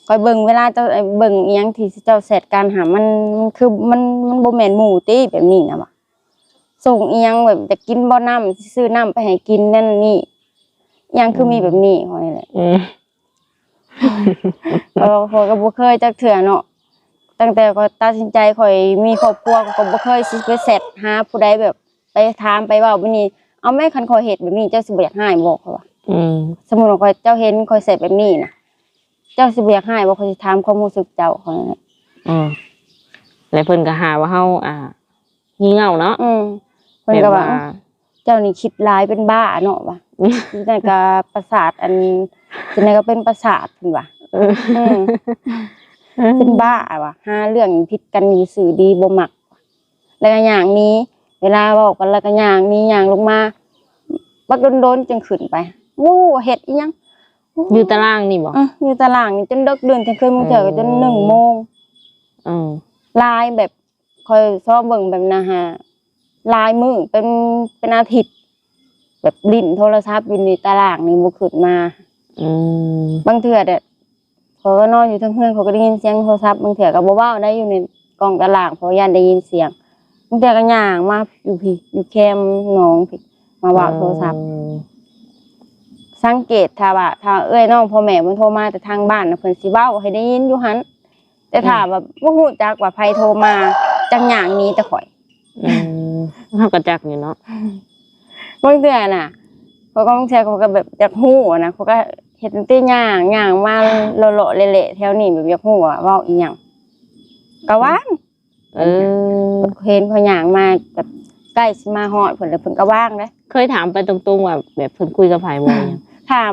ข่อยเบิ่งเวลาเจ้าเบิ่งอีหยังที่เจ้าเสร็จการหามันคือมันบ่แม่นหมู่ติแบบนี้น่ะว่ะส่งอีหยังแบบจะกินบ่น้ำซื้อน้ำไปให้กินนั่นนี่ยังคือมีแบบนี้เพราะนี่แหละข่อยก็บ่เคยจักเทื่อเนาะตั้งแต่ข่อยตัดสินใจข่อยมีครอบครัวก็บ่เคยสิไปเสร็จหาผู้ใดแบบไปถามไปเว้าแบบนี้เอาแม่คันข่อยเฮ็ดแบบนี้เจ้าสิบ่อยากให้บ่ข่อยว่าสมมุติว่าข่อยเจ้าเห็นข่อยเสร็จแบบนี้น่ะเจ้าสิบ่อยากให้บ่ข่อยสิถามความรู้สึกเจ้าข่อยนั่นแหละแล้วเพิ่นก็หาว่าเฮางี่เง่าเนาะเพิ่นก็ว่าเจ้านี่คิดร้ายเป็นบ้าเนาะว่ะนั่นก็ประสาทอันนั่นก็เป็นประสาทเพิ่นว่าเป็นบ้าว่ะหาเรื่องผิดกันอยู่สื่อดีบ่มักแล้วก็อย่างนี้เวลาเว้ากันแล้วก็อย่างนี้อย่างลงมาบักโดนๆจึงขึ้นไปวู้เฮ็ดอีหยังอยู่ตารางนี่บ่อยู่ตารางนี่จนดึกดื่นเที่ยงคืนมื้อเที่ยงก็จน1 โมงลายแบบค่อยซ้อมเบิ่งแบบนะฮะลายมือเป็นอาทิตย์แบบลิ้นโทรศัพท์อยู่ในตารางนี่บ่ขึ้นมาบางเทื่อเนี่ยเขาก็นอนอยู่ทั้งเฮือนเขาก็ได้ยินเสียงโทรศัพท์บางเทื่อก็บ่เว้าได้อยู่ในกองตารางเพราะย่านได้ยินเสียงบางเทื่อก็ย่างมาอยู่พี่อยู่แคมหนองพี่มาเว้าโทรศัพท์สังเกตถ้าเอ้ยน้องพ่อแม่มันโทรมาแต่ทางบ้านน่ะเพิ่นสิเว้าให้ได้ยินอยู่หั่นแต่ถ้าแบบบ่ฮู้จักว่าไผโทรมาจังหยังนี้แต่ข่อย เฮาก็จักอยู่เนาะ บางเทื่อน่ะเขาก็บางเทื่อเขาก็แบบอยากฮู้อะนะเขาก็เฮ็ดตั้งแต่ย่างมาเลาะๆเละๆแถวนี้แบบอยากฮู้ว่าเว้าอีหยังก็ว่าง เออ เห็นเขาย่างมาแบบใกล้สิมาฮอดเพิ่นแล้วเพิ่นก็ว่างเด้ เคยถามไปตรงๆว่าแบบเพิ่นคุยกับไผบ่ยัง ถาม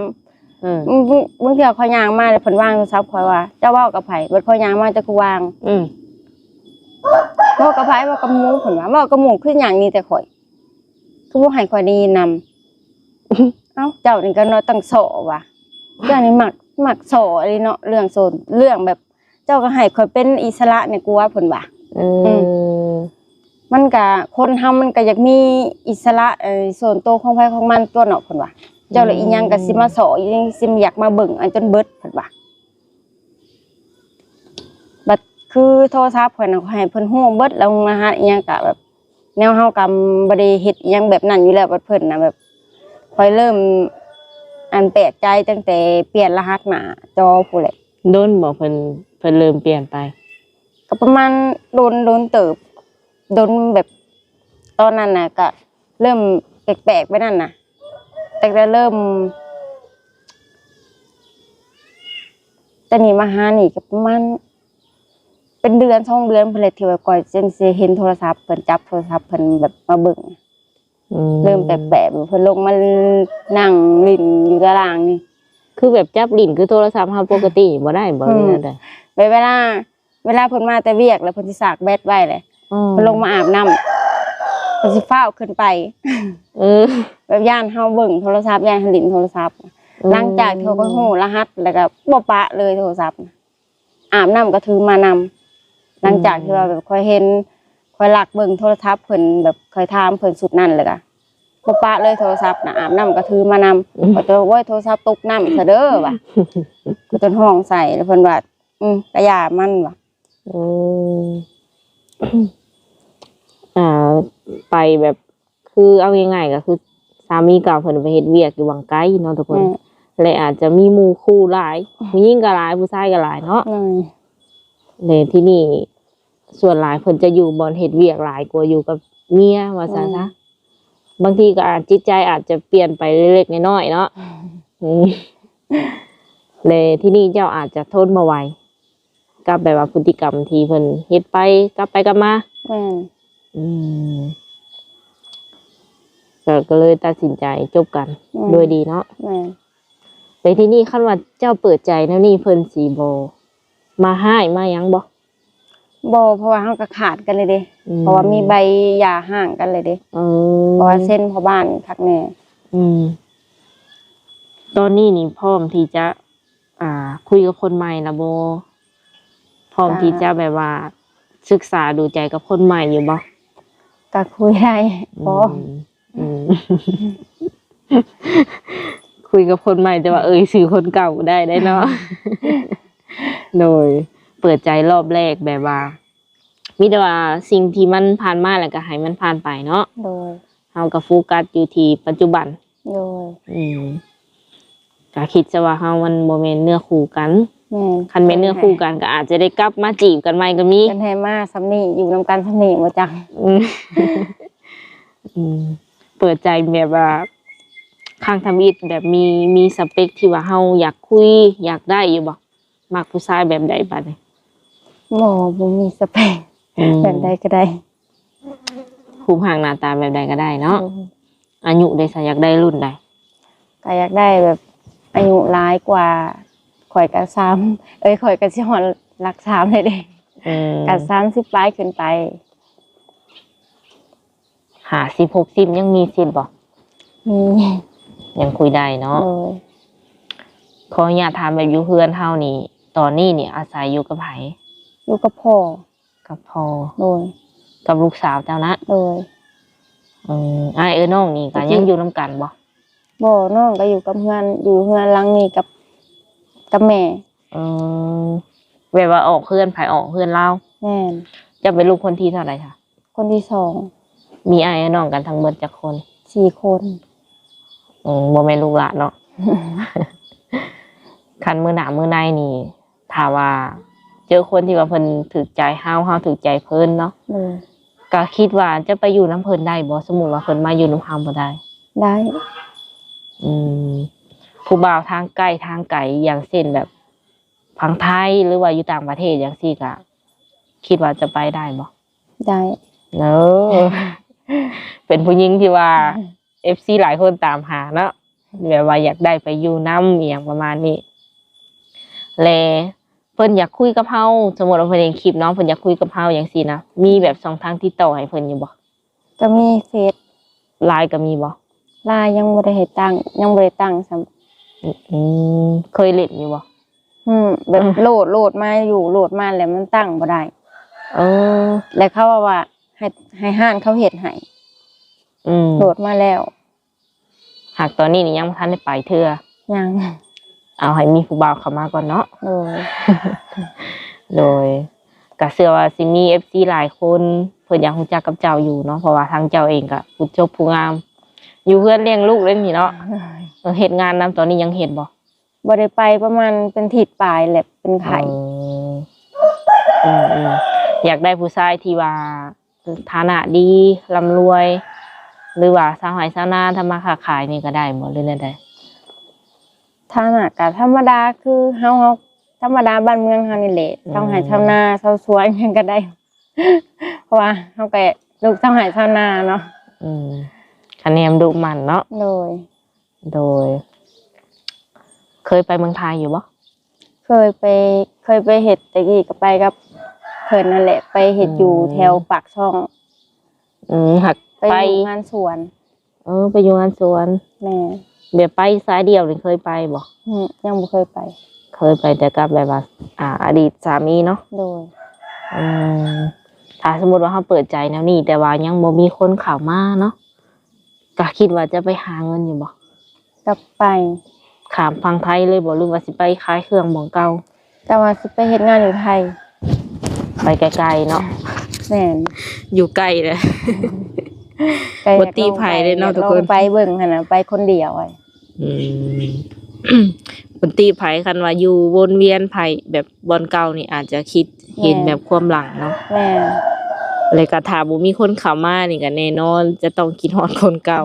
เออบ างเทื่อเขาย่างมาแล้วเพิ่นว่างโทรศัพท์ข่อยว่าเจ้าเว้ากับไผเบิดเขาย่างมาเจ้าคือว่าง อืม เว้ากับไผเว้ากับหมู่เพิ่นว่าเว้ากับหมู่คือหยังนี่แต่ข่อยคือบ่ให้ข่อยได้ยินนำ เอ้าเจ้านี่ก็เนาะตั้งโสว่ะเจ้านี่มักโสอะไรเนาะเรื่องโซนเรื่องแบบ เจ้าก็ให้ข่อยเป็นอิสระเนี่ยกูว่าเพิ่นว่า มันก็คนเฮามันก็อยากมีอิสระส่วนตัวของไผของมันตัวเนาะเพิ่นว่าเจ้าละอีหยังก็สิมาสออีหยังสิอยากมาเบิ่งอันจนเบิดเพิ่นว่าบัดคือโทรศัพท์เพิ่นน่ะให้เพิ่นฮู้เบิดแล้วรหัสอีหยังก็แบบแนวเฮาก็บ่ได้เฮ็ดอีหยังแบบนั้นอยู่แล้วบัดเพิ่นน่ะแบบค่อยเริ่มอันแปลกใจตั้งแต่เปลี่ยนรหัสหน้าจอพู้นแหละ โดนบอกเพิ่นเริ่มเปลี่ยนไป ก็ประมาณโดนเติบโดนแบบตอนนั้นน่ะก็เริ่มแปลกๆไปนั่นน่ะแต่ก็เริ่มแต่นี่มาหานี่ก็ประมาณเป็นเดือน2 เดือนเพิ่นเลยที่ว่าก่อนจังสิเห็นโทรศัพท์เพิ่นจับโทรศัพท์เพิ่นแบบมาเบิ่งเริ่มแปลกๆเพิ่นลงมานั่งลิ้นอยู่ตารางนี่ คือแบบจับลิ้นคือโทรศัพท์เฮาปกติบ่ได้บ่นี่นั่นได้ เวลาเพิ่นมาแต่เวียกแล้วเพิ่นสิสากแบตไว้เลยเพิ่นลงมาอาบน้ำเพิ่นสิฟ้าวขึ้นไป แบบย่านเฮาเบิ่งโทรศัพท์ย่านหันลิ้นโทรศัพท์หลังจากที่เขาก็ฮู้รหัสแล้วก็บ่ปะเลยโทรศัพท์อาบน้ำก็ถือมานำหลังจากที่ว่าแบบค่อยเห็นค่อยลักเบิ่งโทรศัพท์เพิ่นแบบค่อยถามเพิ่นสุดนั่นเลยก็บ่ปะเลยโทรศัพท์น่ะอาบน้ำก็ถือมานำก็จะว่าโทรศัพท์ตกน้ำซะเด้อว่ะก็จนห้องใส่แล้วเพิ่นว่าก็อย่ามันว่ะ ไปแบบคือเอาง่ายๆก็คือสามีเก่าเพิ่นไปเฮ็ดเวียกอยู่วังไกลเนาะทุกคนและอาจจะมีหมู่คู่หลายผู้หญิงก็หลายผู้ชายก็หลายเนาะเลยที่นี่ส่วนหลายเพิ่นจะอยู่บ่อนเฮ็ดเวียกหลายกว่าอยู่กับเมียว่าซั่นซะบางทีก็อาจจิตใจอาจจะเปลี่ยนไปเล็กๆน้อยๆเนาะเลยที่นี่เจ้าอาจจะทนบ่ไหวกับแบบว่าพฤติกรรมที่เพิ่นเฮ็ดไปกลับไปกลับมาก็เลยตัดสินใจจบกันโดยดีเนาะแต่ที่นี่คันว่าเจ้าเปิดใจแล้วนี่เพิ่นสิบ่มาให้มาหยังบ่เพราะว่าเฮาก็ขาดกันเลยเด้เพราะว่ามีใบหย่าห่างกันเลยเด้เพราะว่าเส้นพ่อบ้านคักแน่ตอนนี้นี่พร้อมที่จะคุยกับคนใหม่ละบ่พร้อมที่จะแบบว่าศึกษาดูใจกับคนใหม่อยู่บ่ก็คุยได้พอคุยกับคนใหม่แต่ว่าสื่อคนเก่าได้เนาะ โดยเปิดใจรอบแรกแบบว่ามีแต่ว่าสิ่งที่มันผ่านมาแล้วก็ให้มันผ่านไปเนาะโดยเฮาก็โฟกัสอยู่ที่ปัจจุบันโดยก็คิดซะว่าเฮามันบ่แม่นเนื้อคู่กันคันแม่นเนื้อคู่กันก็อาจจะได้กลับมาจีบกันใหม่ก็มีกันให้มาซ้ำนี่อยู่นำกันซ้ำนี่บ่จังเปิดใจแบบว่าข้างทำอิฐแบบมีสเปคที่ว่าเฮาอยากคุยอยากได้อยู่บ่มักผู้ชายแบบใดบัดนี้บ่มีสเปคแบบใดก็ได้รูปร่างหน้าตาแบบใดก็ได้เนาะอายุได้ซะอยากได้รุ่นใดก็อยากได้แบบอายุหลายกว่าข่อยก็3ข่อยก็สิฮอดหลัก3เลยเด้ก็30ปลายขึ้นไป50 60ยังมีสิทธิ์บ่ยังคุยได้เนาะขออนุญาตถามแบบอยู่เฮือนเฮานี่ตอนนี้นี่อาศัยอยู่กับไผอยู่กับพ่อโดยกับลูกสาวเจ้านะโดยอ้ายน้องนี่ก็ยังอยู่นํกันบ่น้องก็อยู่กับเฮือนหลังนี้กับแม่แบบว่าออกเฮือนไผออกเฮือนเราแม่นจะเป็นลูกคนที่เท่าไหร่คะคนที่2มีอ้ายน้องกันทั้งหมดจักคน4คนบ่แม่นลูกหลานเนาะ คันมื้อหน้ามื้อในนี่ถ้าว่าเจอคนที่ว่าเพิ่นถูกใจเฮาถูกใจเพิ่นเนาะ ก็คิดว่าจะไปอยู่น้ำเพิ่นได้บ่สมมุติว่าเพิ่นมาอยู่น้ำเฮาบ่ได้ ได้ อืมผู้บ่าวทางใกล้ทางไกลอย่างเช่นแบบพังไทยหรือว่าอยู่ต่างประเทศอย่างซี่ก็คิดว่าจะไปได้บ่ ได้ เนอะ เป็นผู้หญิงที่ว่า FC หลายคนตามหาเนาะแบบว่าอยากได้ไปอยู่น้ำอหย่างประมาณนี้แลเพิ่นอยากคุยกับเฮาสมมุติว่าเพิ่นเห็นคลิปเนาะเพิ่นอยากคุยกับเฮาอย่างซี่นะมีแบบช่องทางติดต่อให้เพิ่นอยู่บ่ ก็มีเฟซ ไลน์ก็มีบ่ ไลน์ยังบ่ได้เฮ็ดตั้งยังบ่ได้ตั้งซ้ำ เคยเล่นอยู่บ่ แบบโหลดมาอยู่โหลดมาแล้วมันตั้งบ่ได้ เออ แล้วเขาว่าให้ห้านเขาเฮ็ดให้โหลดมาแล้ว หากตอนนี้นี่ยังบ่ทันได้ไปเทื่อ ยัง เอาให้มีผู้บ่าวเข้ามาก่อนเนาะ โดย โดยก็เชื่อว่าสิมี FC หลายคนเพิ่นอยากรู้จักกับเจ้าอยู่เนาะเพราะว่าทางเจ้าเองก็ผู้จบผู้งาม อยู่เพื่อนเลี้ยงลูกเล่นนี่เนาะเฮ็ดงานนํตอนนี้ยังเฮ็ดบ่ บ่ได้ไปประมาณเป็นทิศปลายแหละเป็นไข่ อยากได้ผู้ชายที่ว่าฐานะดีร่ำรวย หรือว่าสาวไร่ชาวนาทำมาค้าขายนี่ก็ได้บ่หรือแนวใด ฐานะก็ธรรมดาคือเฮาธรรมดาบ้านเมืองเฮานี่แหละต้องให้ชาวนาชาวสวนหยังก็ได้ เพราะว่าเฮาก็ลูกต้องให้ชาวนาเนาะ คะแนนดุมันเนาะ โดย เคยไปเมืองไทยอยู่บ่ เคยไปเฮ็ดตะกี้ก็ไปกับเพิ่นนั่นแหละไปเฮ็ดอยู่แถวปากช่อง หัก ไปอยู่งานสวน ไปอยู่งานสวน แม่ แบบไปสายเดียวนี่เคยไปบ่ ยังบ่เคยไป เคยไปแต่กับแบบว่าอดีตสามีเนาะ โดย ถ้าสมมติว่าเขาเปิดใจแล้วนี่แต่ว่ายังบ่มีคนเข้ามาเนาะก็คิดว่าจะไปหาเงินอยู่บ่ กลับไป ข้ามฝั่งไทยเลยบ่หรือว่าสิไปขายเครื่องหม้องเก่า แต่ว่าสิไปเฮ็ดงานอยู่ไทย ไปไกลๆเนาะ แม่น อยู่ใกล้เลย ไกล บ่ตีไผเลยเนาะทุกคน ลองไปเบิ่งหั่นน่ะไปคนเดียวไว้ บ่ตีไผคันว่าอยู่วนเวียนไผแบบบ่อนเก่านี่อาจจะคิดเห็นแบบความหลังเนาะ แม่ เลยก็ถ้าบ่มีคนเข้ามานี่ก็แน่นอนจะต้องคิดฮอดคนเก่า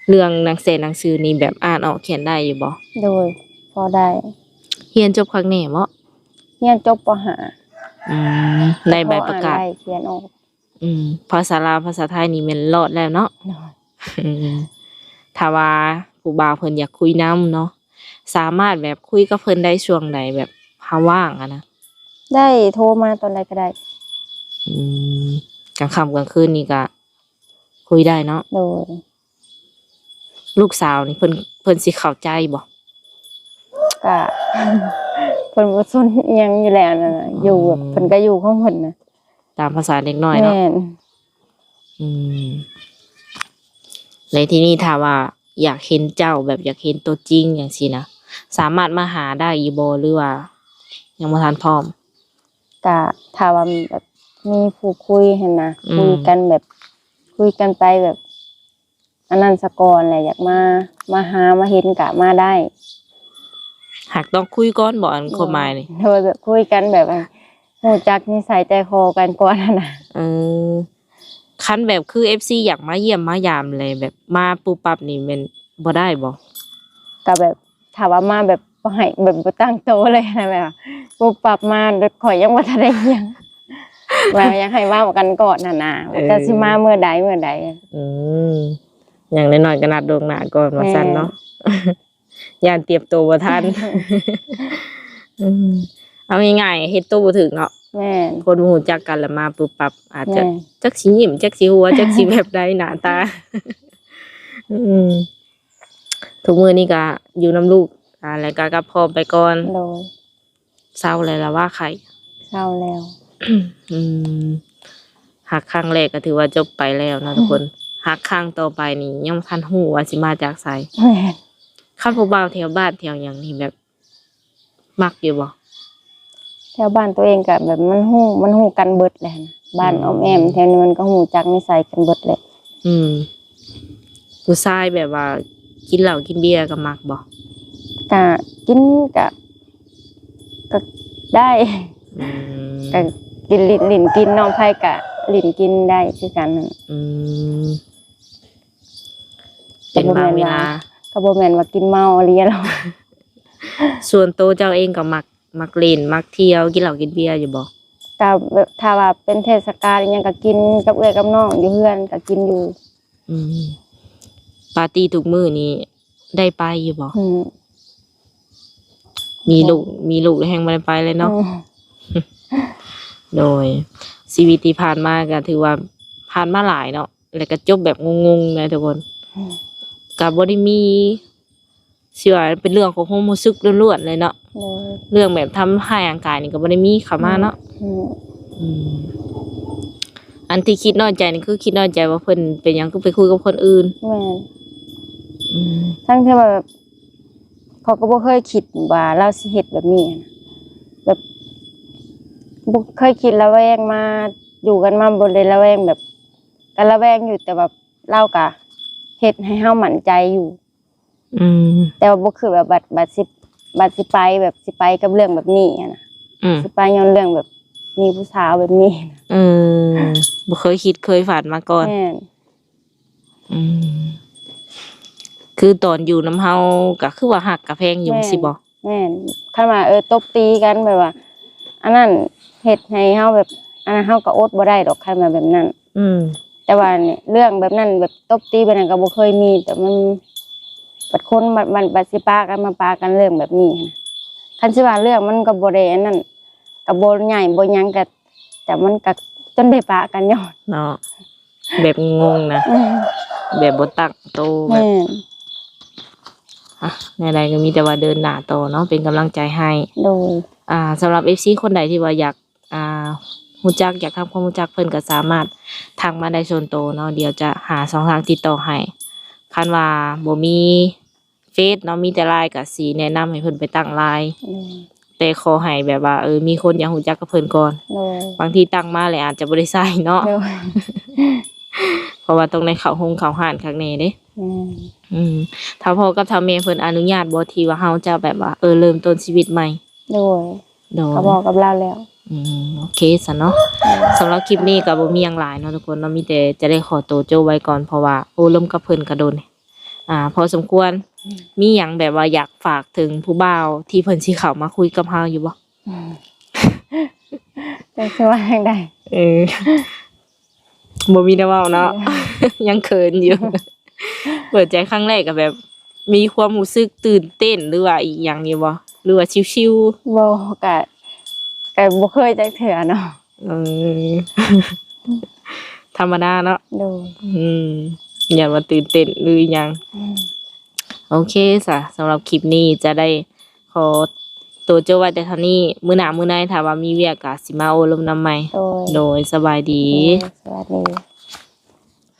เรื่องหนังสือนี่แบบอ่านออกเขียนได้อยู่บ่ โดยพอได้ เรียนจบครั้งแน่บ่ เรียนจบป .5 ได้ใบประกาศ พออ่นได้เขียนออก ภาษาลาวภาษาไทยนี่แม่นรอดแล้วเนาะ ถ้าว่าผู้บ่าวเพิ่นอยากคุยนำเนาะสามารถแบบคุยกับเพิ่นได้ช่วงใดแบบเฮาว่างอะนะ ได้โทรมาตอนใดก็ได้ กลางค่ำกลางคืนนี่ก็คุยได้เนาะ โดย ลูกสาวนี่เพิ่นสิเข้าใจบ่ ก็ เพิ่นบ่สนอิหยังอยู่แล้วนั่นน่ะอยู่แบบเพิ่นก็อยู่ของเพิ่นน่ะ ตามภาษาเด็กน้อยเนาะ แม่น ในที่นี้ถ้าว่าอยากเห็นเจ้าแบบอยากเห็นตัวจริงอย่างซี่นะสามารถมาหาได้อยู่บ่หรือว่ายังบ่ทันพร้อม ก็ถ้าว่าแบบมีผู้คุยหั่นน่ะคุยกันแบบคุยกันไปแบบอันนั้นซะก่อนแหละอยากมาหามาเห็นก็มาได้ หากต้องคุยก่อนบ่อันความหมายนี่ โดยแบบคุยกันแบบรู้จักนิสัยใจคอกันก่อนน่ะ คันแบบคือ FC อยากมาเยี่ยมมายามเลยแบบมาปุ๊บปั๊บนี่แม่นบ่ได้บ่ ก็แบบถามว่ามาแบบบ่ให้แบบบ่ตั้งโตะเลยนะแบบว่าปุ๊บปรับมาเดี๋ยวข่อยยังบ่ทันได้เรียง แบบอยากให้ว่ากันก่อนน่ะนะว่าจะสิมาเมื่อใดอย่างน้อยๆก็นัดล่วงหน้าก่อนว่าซั่นเนาะ ย่านเตรียมตัวบ่ทัน เอาง่ายๆเฮ็ดตัวบ่ถึกเนาะ แม่น คนบ่รู้จักกันแล้วมาปุ๊บปั๊บอาจจะ แม่ จักสิยิ้มจักสิหัวจักสิแบบใดหน้าตา ทุกมื้อนี้ก็อยู่นำลูกแล้วก็กับพ่อไปก่อน โดย เศร้าแล้วล่ะว่าใคร เศร้าแล้ว หักครั้งแรกก็ถือว่าจบไปแล้วนะทุกคนหักครั้งต่อไปนี่ยังบ่ทันฮู้ว่าสิมาจากไส แม่น คันผู้บ่าวแถวบ้านแถวหยังนี่แบบมักอยู่บ่ แถวบ้านตัวเองก็แบบมันฮู้กันเบิดแหละนะบ้านอ้อมแอมแถวนี้มันก็ฮู้จักนิสัยกันเบิดแหละ ผู้ชายแบบว่ากินเหล้ากินเบียร์ก็มักบ่ ก็กินก็ได้ อืม ก็ กินลิ้นกินน้องไผก็ลิ้นกินได้คือกันนั่น เป็นบางเวลา ก็บ่แม่นว่ากินเมาอะไรหรอก ส่วนตัวเจ้าเองก็มักเล่นมักเที่ยวกินเหล้ากินเบียร์อยู่บ่ ก็แบบถ้าว่าเป็นเทศกาลอิหยังก็กินกับเอื้อยกับน้องอยู่เฮือนก็กินอยู่ ปาร์ตี้ทุกมื้อนี้ได้ไปอยู่บ่ อืม มีลูกแล้วแฮงบ่ได้ไปเลยเนาะ โดยชีวิตที่ผ่านมาก็ถือว่าผ่านมาหลายเนาะแล้วก็จบแบบงงๆนะทุกคนก็บ่ได้มีสิว่าเป็นเรื่องของความรู้สึกล้วนๆเลยเนาะ โดย เรื่องแบบทำให้ร่างกายนี่ก็บ่ได้มีเข้ามาเนาะ อืม อันที่คิดน้อยใจนี่คือคิดน้อยใจว่าเพิ่นเป็นหยังก็ไปคุยกับคนอื่น แม่นทั้งที่ว่าแบบเขาก็บ่เคยคิดว่าเราสิเฮ็ดแบบนี้นะแบบบ่เคยคิดระแวงมาอยู่กันมาบ่ได้ระแวงแบบก็ระแวงอยู่แต่แบบเราก็เฮ็ดให้เฮามั่นใจอยู่ แต่ว่าบ่คือแบบบัดสิไปแบบสิไปกับเรื่องแบบนี้อะนะสิไปย้อนเรื่องแบบมีผู้สาวแบบนี้นะ บ่เคยคิดเคยฝันมาก่อน แม่น คือตอนอยู่น้ำเฮาก็คือว่าหักกับแพงอยู่สิบ่ แม่นคันว่าตบตีกันแบบว่า อันนั้นเฮ็ดให้เฮาแบบอันนั้นเฮาก็อดบ่ได้ดอกคันว่าแบบนั้น แต่ว่าเนี่ยเรื่องแบบนั้นแบบตบตีแบบนั้นก็บ่เคยมีแต่มันบัดคนบัดสิปากันมาปากันเรื่องแบบนี้นะคันสิว่าเรื่องมันก็บ่ได้อันนั้นก็บ่ใหญ่บ่หยังก็แต่มันก็จนได้ปากันย้อน เนาะแบบงงนะแบบบ่ตั้งโตแบ แม่ บ ในใดก็มีแต่ว่าเดินหน้าต่อเนาะเป็นกำลังใจให้ โดย สำหรับ FC คนใดที่ว่าอยากรู้จักอยากทำความรู้จักเพิ่นก็สามารถทักมาได้ส่วนตัวเนาะเดี๋ยวจะหาช่องทางติดต่อให้คันว่าบ่มีเฟซเนาะมีแต่ LINE ก็สิแนะนำให้เพิ่นไปตั้ง LINE แต่ขอให้แบบว่ามีคนอยากรู้จักกับเพิ่นก่อน โดย บางทีตั้งมาแล้วอาจจะบ่ได้ใช้เนาะ โดย เพราะว่าต้องในเข้าห้องเข้าห้านข้างในเด้ถ้าพ่อกับถ้าแม่เพิ่นอนุญาตบ่ที่ว่าเฮาจะแบบว่าเริ่มต้นชีวิตใหม่ โดย โดย เขาบอกกับเราแล้ว โอเคซะเนาะสำหรับคลิปนี้ก็บ่มีหยังหลายเนาะทุกคนเนาะมีแต่จะได้ขอตัวโจไว้ก่อนเพราะว่าโอ้ลมกับเพิ่นก็โดนพอสมควรมีหยังแบบว่าอยากฝากถึงผู้บ่าวที่เพิ่นสิเข้ามาคุยกับเฮาอยู่บ่ จะสิว่าจังได๋ บ่มีได้เว้าเนาะ ยังเขินอยู่ เปิดใจครั้งแรกก็แบบ มีความรู้สึกตื่นเต้นหรือว่าอีกอย่างอยู่บ่หรือว่าชิว บ่ก็บ่เคยจักเทื่อเนาะ ธรรมดาเนาะ โดย อย่ามาตื่นเต้นหรือหยังโอเคจ้ะสำหรับคลิปนี้จะได้ขอตัวเจ้าไว้แต่เท่านี้มื้อหน้ามื้อในถ้าว่ามีเวียกก็สิมาโอลมน้ำใหม่ โดย โดยสบายดี สวัสดี